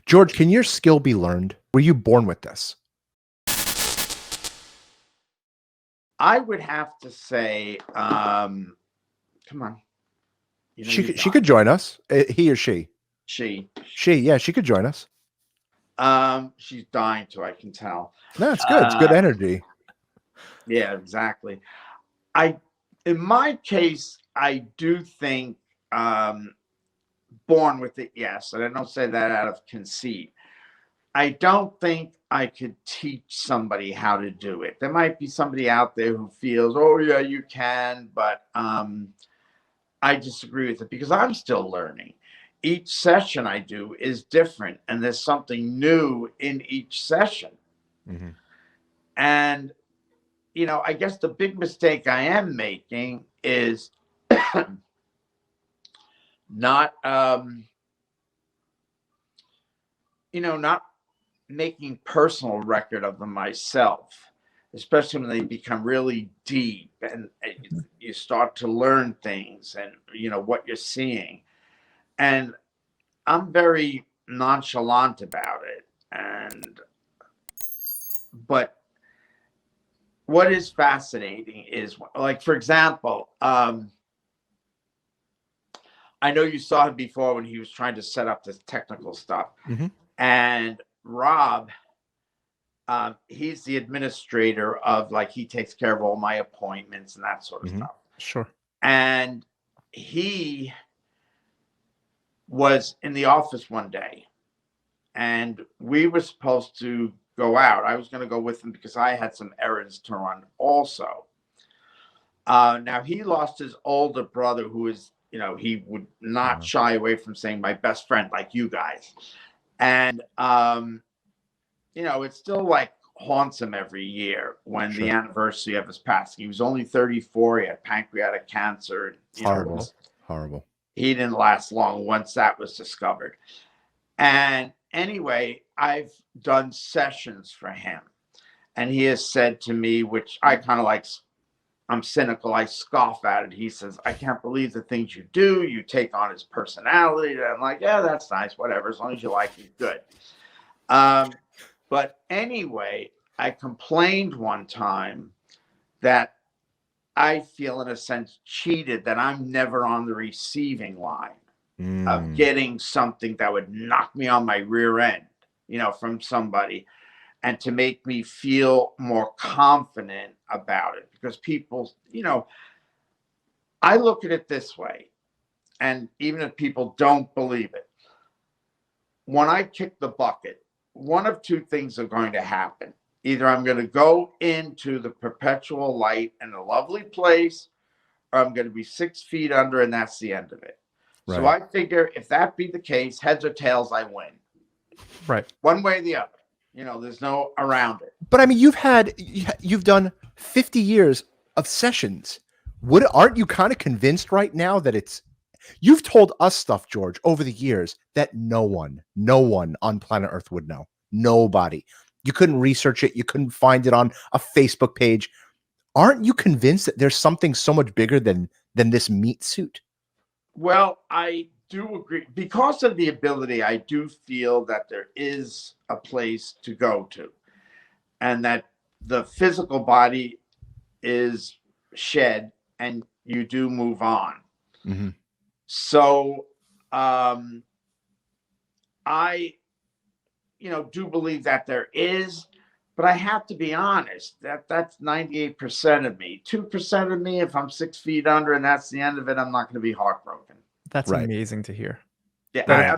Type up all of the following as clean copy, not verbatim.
George, can your skill be learned? Were you born with this? I would have to say, come on. She could join us. He or she? She, yeah, she could join us. she's dying to, I can tell. No, it's good. It's good energy. Yeah, exactly. In my case, I do think born with it, yes. And I don't say that out of conceit. I don't think I could teach somebody how to do it. There might be somebody out there who feels, oh, yeah, you can, but I disagree with it because I'm still learning. Each session I do is different, and there's something new in each session. Mm-hmm. And, I guess the big mistake I am making is not, not making personal record of them myself, especially when they become really deep and you start to learn things and what you're seeing. And I'm very nonchalant about it. But what is fascinating is, like, for example, I know you saw him before when he was trying to set up this technical stuff. Mm-hmm. And Rob, he's the administrator of, like, he takes care of all my appointments and that sort of stuff. Sure. And he was in the office one day and we were supposed to go out. I was going to go with him because I had some errands to run also. Now, he lost his older brother, who is, he would not shy away from saying my best friend, like you guys. And, it still, like, haunts him every year when the anniversary of his passing. He was only 34. He had pancreatic cancer. Horrible. He didn't last long once that was discovered. And anyway, I've done sessions for him. And he has said to me, which I kind of like, I'm cynical, I scoff at it. He says, I can't believe the things you do. You take on his personality. And I'm like, yeah, that's nice. Whatever. As long as you like it, good. But anyway, I complained one time that I feel, in a sense, cheated, that I'm never on the receiving line of getting something that would knock me on my rear end, from somebody, and to make me feel more confident about it. Because people, I look at it this way, and even if people don't believe it, when I kick the bucket, one of two things are going to happen. Either I'm going to go into the perpetual light in a lovely place, or I'm going to be 6 feet under, and that's the end of it. Right. So I figure if that be the case, heads or tails, I win. Right. One way or the other. There's no around it. But I mean, you've done 50 years of sessions. Aren't you kind of convinced right now that you've told us stuff, George, over the years that no one on planet Earth would know. Nobody. You couldn't research it. You couldn't find it on a Facebook page. Aren't you convinced that there's something so much bigger than this meat suit? Well, I do agree. Because of the ability, I do feel that there is a place to go to, and that the physical body is shed and you do move on. Mm-hmm. So I, do believe that there is, but I have to be honest, that's 98% of me. 2% of me, if I'm 6 feet under and that's the end of it, I'm not going to be heartbroken. That's amazing to hear. Yeah,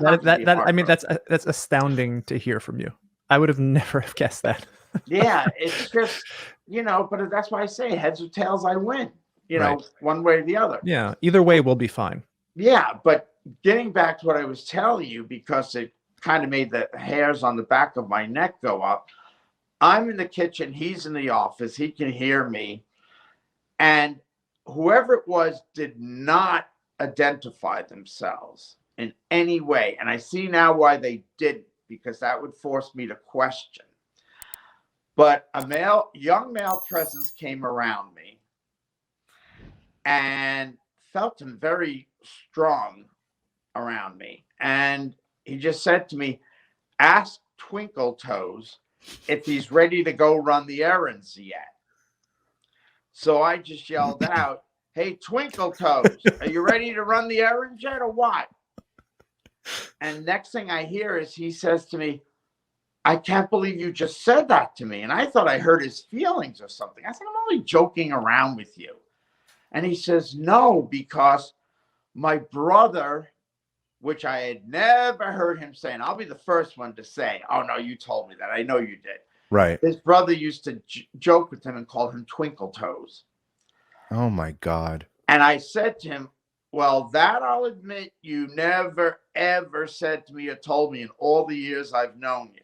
I mean, that's astounding to hear from you. I would have never have guessed that. Yeah, it's just, but that's why I say heads or tails, I win. One way or the other. Yeah, either way, we'll be fine. Yeah, but getting back to what I was telling you, because it kind of made the hairs on the back of my neck go up. I'm in the kitchen. He's in the office. He can hear me. And whoever it was did not identify themselves in any way. And I see now why they didn't, because that would force me to question. But a young male presence came around me and felt him very strong around me. And he just said to me, ask Twinkle Toes if he's ready to go run the errands yet. So I just yelled out, hey, Twinkle Toes, are you ready to run the errands yet or what? And next thing I hear is he says to me, I can't believe you just said that to me. And I thought I hurt his feelings or something. I said, I'm only joking around with you. And he says, no, because my brother, which I had never heard him say, and I'll be the first one to say, oh, no, you told me that. I know you did. Right. His brother used to joke with him and call him Twinkle Toes. Oh, my God. And I said to him, well, that I'll admit you never, ever said to me or told me in all the years I've known you.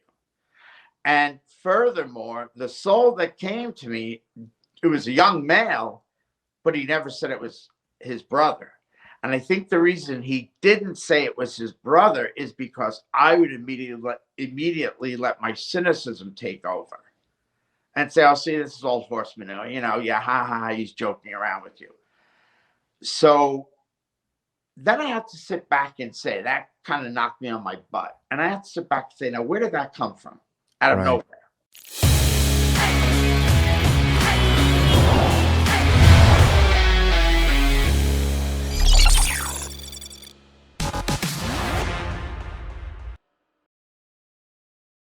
And furthermore, the soul that came to me, it was a young male, but he never said it was his brother. And I think the reason he didn't say it was his brother is because I would immediately let my cynicism take over and say, "I'll see, this is old horse manure. Yeah, ha, ha, ha, he's joking around with you." So then I had to sit back and say, that kind of knocked me on my butt. And I had to sit back and say, now, where did that come from? Out of Right. nowhere.